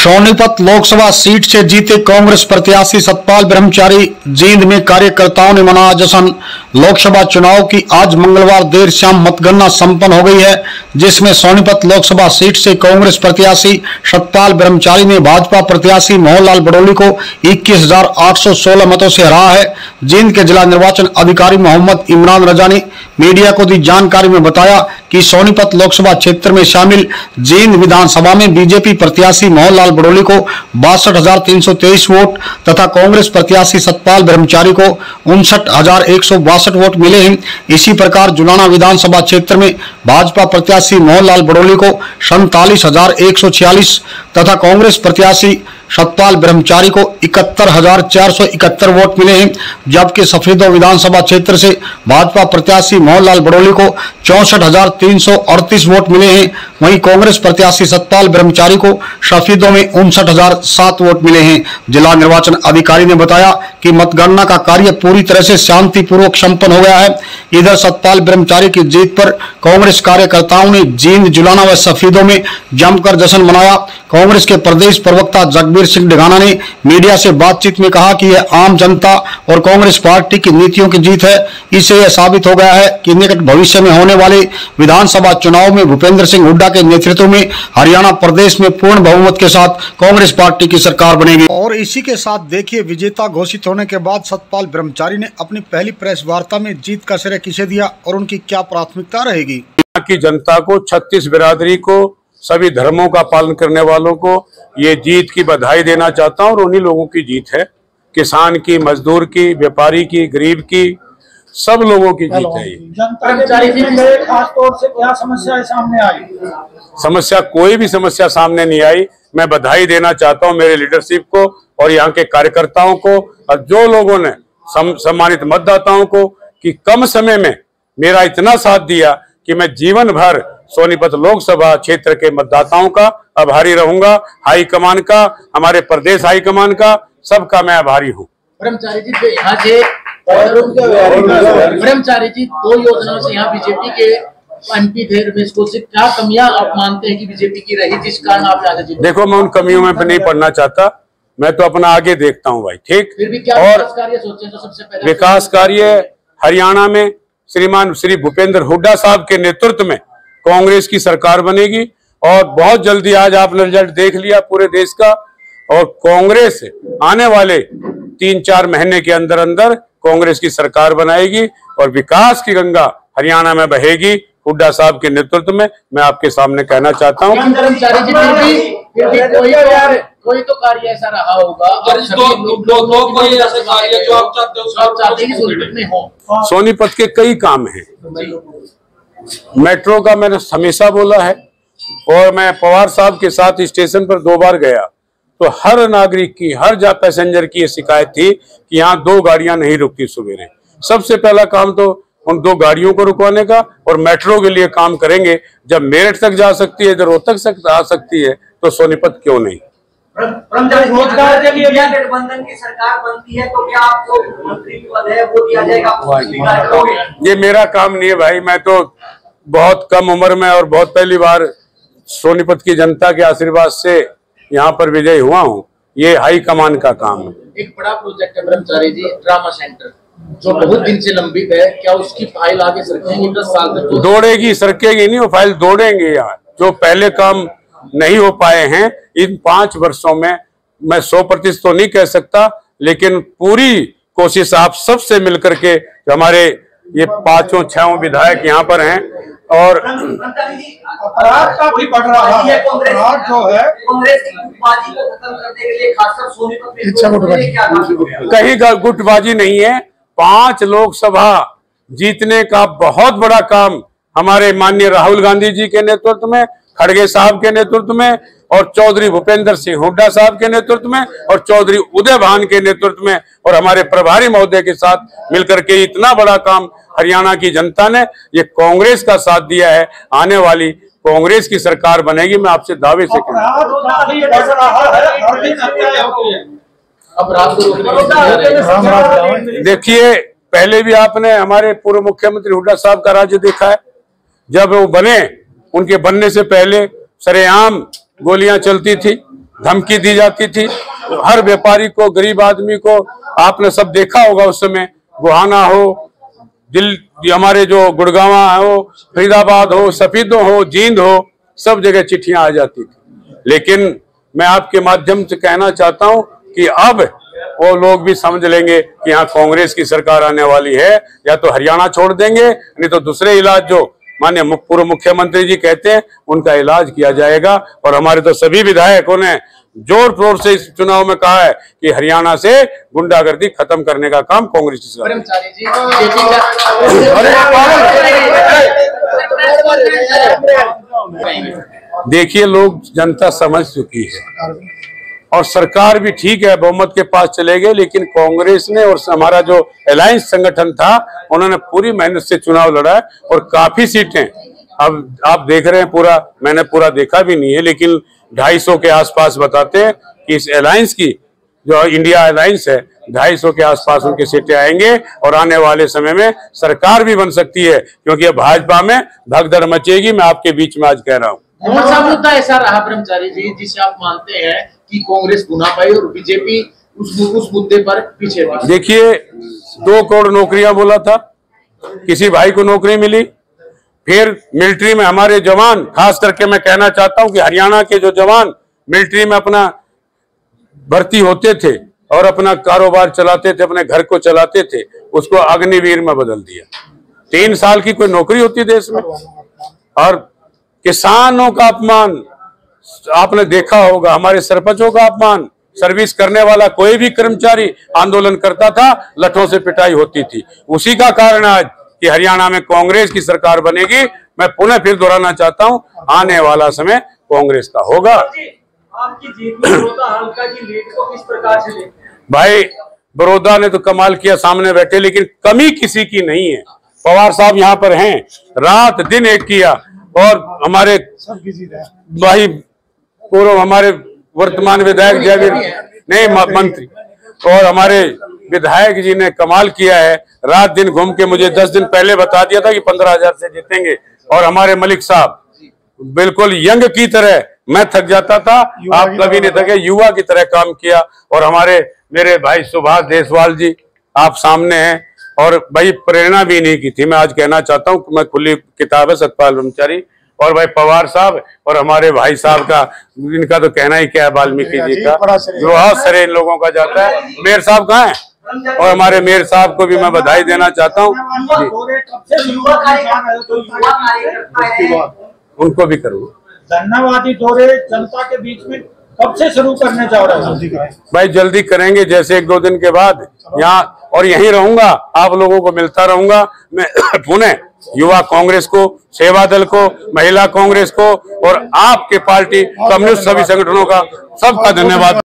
Sonipat Lok Sabha seat से जीते कांग्रेस प्रत्याशी सतपाल ब्रह्मचारी जींद में कार्यकर्ताओं ने मनाया जश्न। लोकसभा चुनाव की आज मंगलवार देर शाम मतगणना संपन्न हो गई है, जिसमें सोनीपत लोकसभा सीट से कांग्रेस प्रत्याशी सतपाल ब्रह्मचारी ने भाजपा प्रत्याशी मोहनलाल बड़ोली को 21,816 मतों से हराया है। जींद के जिला निर्वाचन अधिकारी मोहम्मद इमरान रजा ने मीडिया को दी जानकारी में बताया कि सोनीपत लोकसभा क्षेत्र में शामिल जींद विधानसभा में बीजेपी प्रत्याशी मोहनलाल बड़ोली को 62,323 वोट तथा कांग्रेस प्रत्याशी सतपाल ब्रह्मचारी को 59,162 वोट मिले हैं। इसी प्रकार जुलाना विधानसभा क्षेत्र में भाजपा प्रत्याशी मोहनलाल बड़ोली को 47,146 तथा कांग्रेस प्रत्याशी सतपाल ब्रह्मचारी को 71,471 वोट मिले हैं, जबकि सफेदों विधानसभा क्षेत्र से भाजपा प्रत्याशी मोहनलाल बड़ोली को 64,338 वोट मिले हैं। वहीं कांग्रेस प्रत्याशी सतपाल ब्रह्मचारी को सफेदों में 59,007 वोट मिले हैं। जिला निर्वाचन अधिकारी ने बताया कि मतगणना का कार्य पूरी तरह से शांतिपूर्वक संपन्न हो गया है। इधर सतपाल ब्रह्मचारी की जीत पर कांग्रेस कार्यकर्ताओं ने जींद, जुलाना व सफेदों में जमकर जश्न मनाया। कांग्रेस के प्रदेश प्रवक्ता जगबीर सिंह ढिगाना ने मीडिया से बातचीत में कहा कि यह आम जनता और कांग्रेस पार्टी की नीतियों की जीत है। इससे यह साबित हो गया है कि निकट भविष्य में होने वाले विधानसभा चुनाव में भूपेंद्र सिंह हुड्डा के नेतृत्व में हरियाणा प्रदेश में पूर्ण बहुमत के साथ कांग्रेस पार्टी की सरकार बनेगी। और इसी के साथ देखिए, विजेता घोषित होने के बाद सतपाल ब्रह्मचारी ने अपनी पहली प्रेस वार्ता में जीत का श्रेय किसे दिया और उनकी क्या प्राथमिकता रहेगी। यहाँ की जनता को, 36 बिरादरी को, सभी धर्मों का पालन करने वालों को ये जीत की बधाई देना चाहता हूँ। और उन्हीं लोगों की जीत है, किसान की, मजदूर की, व्यापारी की, गरीब की, सब लोगों की जीत है। ये खासतौर से क्या समस्या सामने आई? समस्या, कोई भी समस्या सामने नहीं आई। मैं बधाई देना चाहता हूँ मेरे लीडरशिप को और यहाँ के कार्यकर्ताओं को और जो लोगों ने सम्मानित मतदाताओं को कि कम समय में मेरा इतना साथ दिया कि मैं जीवन भर सोनीपत लोकसभा क्षेत्र के मतदाताओं का आभारी रहूंगा। हाईकमान का, हमारे प्रदेश हाईकमान का, सबका मैं आभारी हूँ। ब्रह्मचारी जी, यहाँ से ब्रह्मचारी जी 2 योजनाओं से यहाँ बीजेपी के एमपी थे रमेश कौशिक, क्या कमियां आप मानते हैं कि बीजेपी की रही जिस कारण आप यहाँ से? देखो, मैं उन कमियों में नहीं पढ़ना चाहता, मैं तो अपना आगे देखता हूँ भाई। ठीक, फिर भी क्या और विकास कार्य सोचे? तो सबसे पहले विकास कार्य हरियाणा में श्रीमान श्री भूपेंद्र हुड्डा साहब के नेतृत्व में कांग्रेस की सरकार बनेगी और बहुत जल्दी, आज आपने रिजल्ट देख लिया पूरे देश का, और कांग्रेस आने वाले 3-4 महीने के अंदर अंदर कांग्रेस की सरकार बनाएगी और विकास की गंगा हरियाणा में बहेगी हुड्डा साहब के नेतृत्व में। मैं आपके सामने कहना चाहता हूँ कोई तो कार्य ऐसा रहा होगा सोनीपत के कई काम हैं। मेट्रो का मैंने हमेशा बोला है और मैं पवार साहब के साथ स्टेशन पर 2 बार गया तो हर नागरिक की, हर पैसेंजर की ये शिकायत थी कि यहाँ 2 गाड़ियां नहीं रुकती सवेरे। सबसे पहला काम तो उन 2 गाड़ियों को रुकवाने का और मेट्रो के लिए काम करेंगे। जब मेरठ तक जा सकती है, इधर रोहतक तक आ सकती है, तो सोनीपत क्यों नहीं। रोजगार के लिए गठबंधन की सरकार बनती है तो क्या आपको मंत्री पद है वो दिया जाएगा? ये मेरा काम नहीं है भाई। मैं तो बहुत कम उम्र में और बहुत पहली बार सोनीपत की जनता के आशीर्वाद से यहाँ पर विजयी हुआ हूँ। ये हाई कमान का काम है। एक बड़ा प्रोजेक्ट है ब्रह्मचारी जी, ड्रामा सेंटर, जो बहुत दिन से लंबित है, क्या उसकी फाइल आगे सरकेगी? 10 साल तक दौड़ेगी, सरकेगी नहीं, वो फाइल दौड़ेंगे। यार, जो पहले काम नहीं हो पाए हैं इन 5 वर्षों में, मैं 100% तो नहीं कह सकता, लेकिन पूरी कोशिश आप सबसे मिलकर के, हमारे ये 5-6 विधायक यहाँ पर हैं और अपराध का भी बढ़ रहा है। अपराध जो है कांग्रेस की गुटबाजी को खत्म करने के लिए खासकर सोनीपत में कहीं का गुटबाजी नहीं है। 5 लोकसभा जीतने का बहुत बड़ा काम हमारे माननीय राहुल गांधी जी के नेतृत्व में, खड़गे साहब के नेतृत्व में और चौधरी भूपेंद्र सिंह हुड्डा साहब के नेतृत्व में और चौधरी उदय भान के नेतृत्व में और हमारे प्रभारी महोदय के साथ मिलकर के इतना बड़ा काम हरियाणा की जनता ने, ये कांग्रेस का साथ दिया है। आने वाली कांग्रेस की सरकार बनेगी, मैं आपसे दावे से देखिए, पहले भी आपने हमारे पूर्व मुख्यमंत्री हुड्डा साहब का राज्य देखा है। जब वो बने, उनके बनने से पहले सरेआम गोलियां चलती थी, धमकी दी जाती थी। हर व्यापारी को, गरीब आदमी को, आपने सब देखा होगा उस समय, गोहाना हो, हमारे जो गुड़गांवा हो, फरीदाबाद हो, सफीदों हो, जींद हो, सब जगह चिट्ठियां आ जाती थी। लेकिन मैं आपके माध्यम से कहना चाहता हूं कि अब वो लोग भी समझ लेंगे कि यहाँ कांग्रेस की सरकार आने वाली है, या तो हरियाणा छोड़ देंगे, नहीं तो दूसरे इलाज जो माननीय पूर्व मुख्यमंत्री जी कहते हैं उनका इलाज किया जाएगा। और हमारे तो सभी विधायकों ने जोर शोर से इस चुनाव में कहा है कि हरियाणा से गुंडागर्दी खत्म करने का काम कांग्रेस की सरकार। देखिए, लोग, जनता समझ चुकी है और सरकार भी ठीक है, बहुमत के पास चले गए, लेकिन कांग्रेस ने और हमारा जो अलायंस संगठन था उन्होंने पूरी मेहनत से चुनाव लड़ा है और काफी सीटें, अब आप देख रहे हैं, पूरा मैंने पूरा देखा भी नहीं है, लेकिन 250 के आसपास बताते हैं कि इस अलायंस की, जो इंडिया अलायंस है, 250 के आसपास उनके सीटें आएंगे और आने वाले समय में सरकार भी बन सकती है, क्योंकि अब भाजपा में भगदड़ मचेगी। मैं आपके बीच में आज कह रहा हूँ। कौन सा मुद्दा ऐसा रहा ब्रह्मचारी जी जिसे आप मानते हैं कि कांग्रेस गुना पाई और बीजेपी उस मुद्दे पर पीछे? देखिए, 2 करोड़ नौकरियां बोला था, किसी भाई को नौकरी मिली। फिर मिलिट्री में हमारे जवान, खास करके मैं कहना चाहता हूं कि हरियाणा के जो जवान मिलिट्री में अपना भर्ती होते थे और अपना कारोबार चलाते थे, अपने घर को चलाते थे, उसको अग्निवीर में बदल दिया। 3 साल की कोई नौकरी होती देश में। और किसानों का अपमान आपने देखा होगा, हमारे सरपंचों का अपमान। सर्विस करने वाला कोई भी कर्मचारी आंदोलन करता था, लठों से पिटाई होती थी। उसी का कारण आज कि हरियाणा में कांग्रेस की सरकार बनेगी। मैं पुनः फिर दोहराना चाहता हूं, आने वाला समय कांग्रेस का होगा। आपकी जीत में बड़ौदा हल्का की लीड को किस प्रकार से देखते हैं? भाई, बड़ौदा ने तो कमाल किया, सामने बैठे, लेकिन कमी किसी की नहीं है। पवार साहब यहाँ पर हैं, रात दिन एक किया, और हमारे भाई पूर्व हमारे वर्तमान विधायक जयवीर नहीं मंत्री और हमारे विधायक जी ने कमाल किया है। रात दिन घूम के मुझे 10 दिन पहले बता दिया था कि 15,000 से जीतेंगे। और हमारे मलिक साहब बिल्कुल यंग की तरह, मैं थक जाता था, आप कभी नहीं थके, युवा की तरह काम किया। और हमारे मेरे भाई सुभाष देशवाल जी आप सामने हैं, और भाई प्रेरणा भी नहीं की थी। मैं आज कहना चाहता हूँ, मैं खुली किताब है सतपाल ब्रह्मचारी, और भाई पवार साहब और हमारे भाई साहब का, इनका तो कहना ही क्या है, वाल्मीकि जी का जो बहुत सारे इन लोगों का जाता है। मेयर साहब कहाँ हैं? और हमारे मेयर साहब को भी मैं बधाई देना चाहता हूँ, उनको भी करूँ। धन्यवादी दौरे जनता के बीच में कब से शुरू करने जा रहे हैं? भाई जल्दी करेंगे, जैसे 1-2 दिन के बाद यहाँ, और यहीं रहूंगा, आप लोगों को मिलता रहूंगा। मैं पुणे युवा कांग्रेस को, सेवा दल को, महिला कांग्रेस को और आपके पार्टी कम्युनिस्ट सभी संगठनों का सबका धन्यवाद।